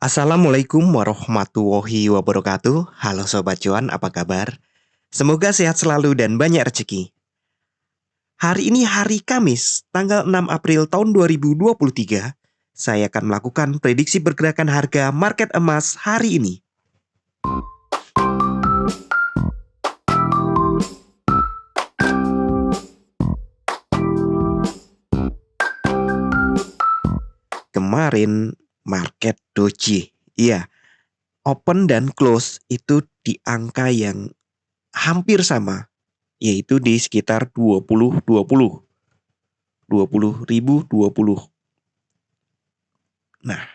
Assalamualaikum warahmatullahi wabarakatuh. Halo Sobat Cuan, apa kabar? Semoga sehat selalu dan banyak rezeki. Hari ini hari Kamis, tanggal 6 April tahun 2023. Saya akan melakukan prediksi pergerakan harga market emas hari ini. Kemarin market doji. Iya, open dan close itu di angka yang hampir sama, yaitu di sekitar 20.020. Nah,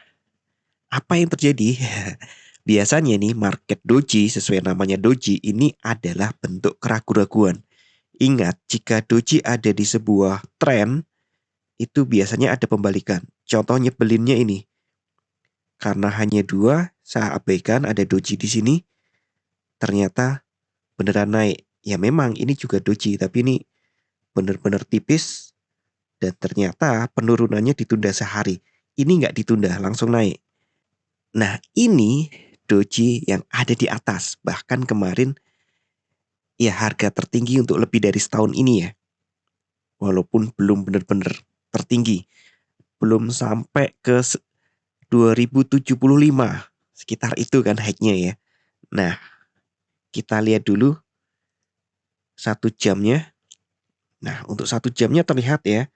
apa yang terjadi? Biasanya nih market doji sesuai namanya doji ini adalah bentuk keraguan-raguan. Ingat, jika doji ada di sebuah tren, itu biasanya ada pembalikan. Contoh nyebelinnya ini. Karena hanya dua, saya abaikan ada doji di sini. Ternyata beneran naik. Ya memang ini juga doji, tapi ini bener-bener tipis. Dan ternyata penurunannya ditunda sehari. Ini nggak ditunda, langsung naik. Nah, ini doji yang ada di atas. Bahkan kemarin ya harga tertinggi untuk lebih dari setahun ini ya. Walaupun belum benar-benar tertinggi. Belum sampai ke 2075. Sekitar itu kan high-nya ya. Nah, kita lihat dulu satu jamnya. Nah, untuk satu jamnya terlihat ya.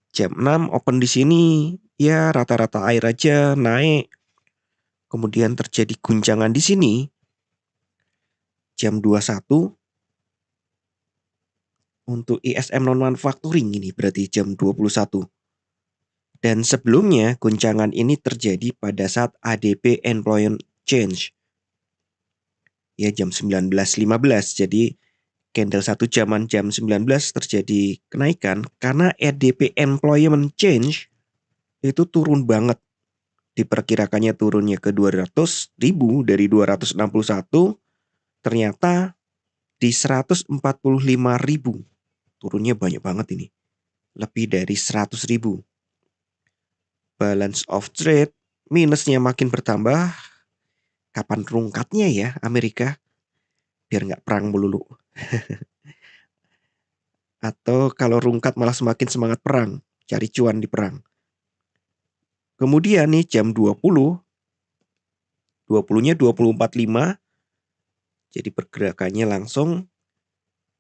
Jam 6 open di sini ya rata-rata air aja naik. Kemudian terjadi guncangan di sini. Jam 21 untuk ISM non-manufacturing ini berarti jam 21. Dan sebelumnya guncangan ini terjadi pada saat ADP Employment Change. Ya jam 19.15. Jadi candle satu jaman jam 19 terjadi kenaikan karena ADP Employment Change itu turun banget. Diperkirakannya turunnya ke 200.000 dari 261, ternyata di 145.000. Turunnya banyak banget ini. Lebih dari 100.000. Balance of trade minusnya makin bertambah. Kapan rungkatnya ya Amerika? Biar nggak perang melulu. Atau kalau rungkat malah semakin semangat perang. Cari cuan di perang. Kemudian nih jam 20. 20-nya 20.45. Jadi pergerakannya langsung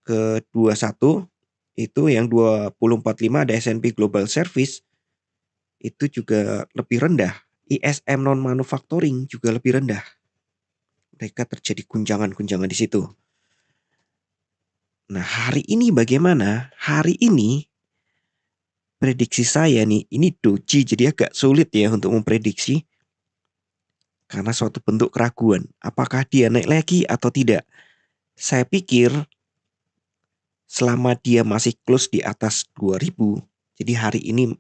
ke 21. Itu yang 20.45 ada S&P Global Service. Itu juga lebih rendah. ISM non-manufacturing juga lebih rendah. Mereka terjadi guncangan-guncangan di situ. Nah, hari ini bagaimana? Hari ini prediksi saya nih, ini doji jadi agak sulit ya untuk memprediksi. Karena suatu bentuk keraguan. Apakah dia naik lagi atau tidak? Saya pikir selama dia masih close di atas 2000, jadi hari ini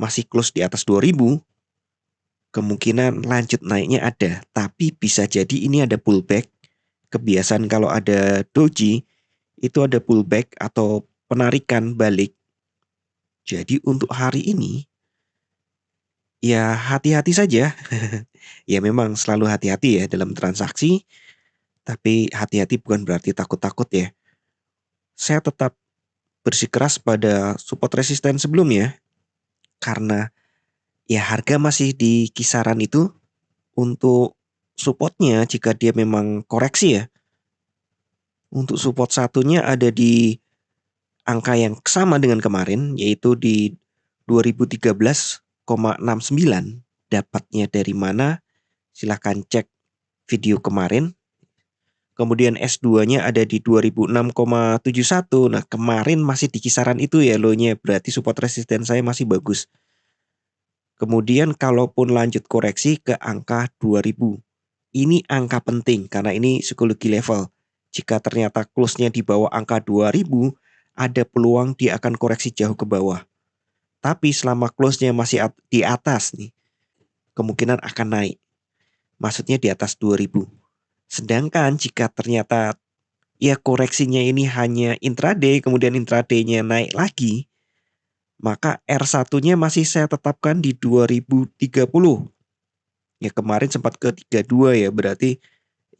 masih close di atas 2000, kemungkinan lanjut naiknya ada. Tapi bisa jadi ini ada pullback. Kebiasaan kalau ada doji, itu ada pullback atau penarikan balik. Jadi untuk hari ini, ya hati-hati saja. Ya memang selalu hati-hati ya dalam transaksi. Tapi hati-hati bukan berarti takut-takut ya. Saya tetap bersikeras pada support resisten sebelumnya. Karena ya harga masih di kisaran itu. Untuk supportnya jika dia memang koreksi ya. Untuk support satunya ada di angka yang sama dengan kemarin, yaitu di 2013,69. Dapatnya dari mana? Silahkan cek video kemarin. Kemudian S2-nya ada di 2006,71. Nah, kemarin masih di kisaran itu ya low-nya. Berarti support resisten saya masih bagus. Kemudian kalaupun lanjut koreksi ke angka 2000. Ini angka penting karena ini psikologi level. Jika ternyata close-nya di bawah angka 2000, ada peluang dia akan koreksi jauh ke bawah. Tapi selama close-nya masih di atas nih, kemungkinan akan naik. Maksudnya di atas 2000. Sedangkan jika ternyata ya koreksinya ini hanya intraday, kemudian intraday-nya naik lagi, maka R1-nya masih saya tetapkan di 2030. Ya kemarin sempat ke 32 ya, berarti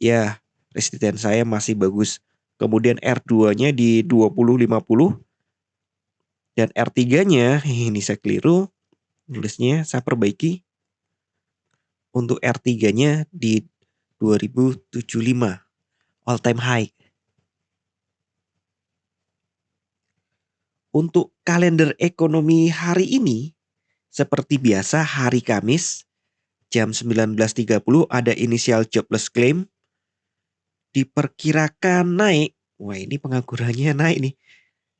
ya resisten saya masih bagus. Kemudian R2-nya di 20.50 dan R3-nya ini saya keliru nulisnya, saya perbaiki. Untuk R3-nya di 2075 all time high. Untuk kalender ekonomi hari ini seperti biasa hari Kamis jam 19.30 ada initial jobless claim, diperkirakan naik. Wah, ini penganggurannya naik nih.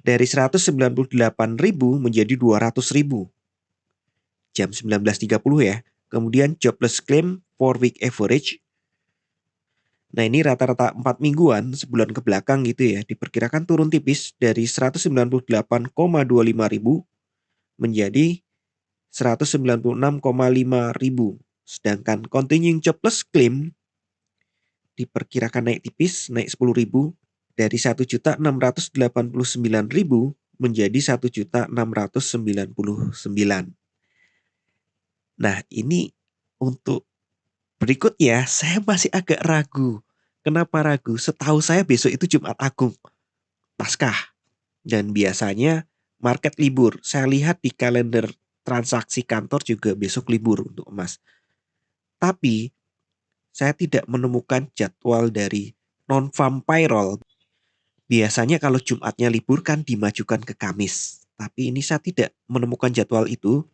Dari 198.000 menjadi 200.000. Jam 19.30 ya. Kemudian jobless claim 4 week average. Nah, ini rata-rata 4 mingguan sebulan ke belakang gitu ya. Diperkirakan turun tipis dari 198,25 ribu menjadi 196,5 ribu. Sedangkan continuing jobless claim diperkirakan naik tipis, naik 10 ribu dari 1.689.000 menjadi 1.699. Nah, ini untuk berikutnya saya masih agak ragu. Kenapa ragu? Setahu saya besok itu Jumat Agung, Paskah. Dan biasanya market libur. Saya lihat di kalender transaksi kantor juga besok libur untuk emas. Tapi saya tidak menemukan jadwal dari non-farm payroll. Biasanya kalau Jumatnya libur kan dimajukan ke Kamis. Tapi ini saya tidak menemukan jadwal itu.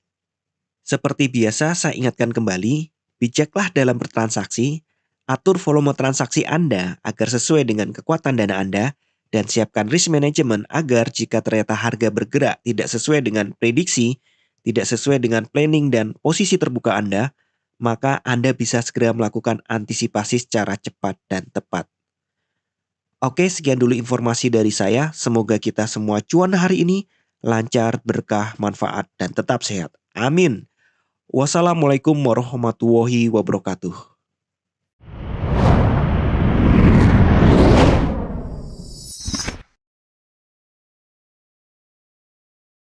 Seperti biasa saya ingatkan kembali, bijaklah dalam bertransaksi, atur volume transaksi Anda agar sesuai dengan kekuatan dana Anda, dan siapkan risk management agar jika ternyata harga bergerak tidak sesuai dengan prediksi, tidak sesuai dengan planning dan posisi terbuka Anda, maka Anda bisa segera melakukan antisipasi secara cepat dan tepat. Oke, sekian dulu informasi dari saya. Semoga kita semua cuan hari ini lancar, berkah, manfaat, dan tetap sehat. Amin. Wassalamualaikum warahmatullahi wabarakatuh.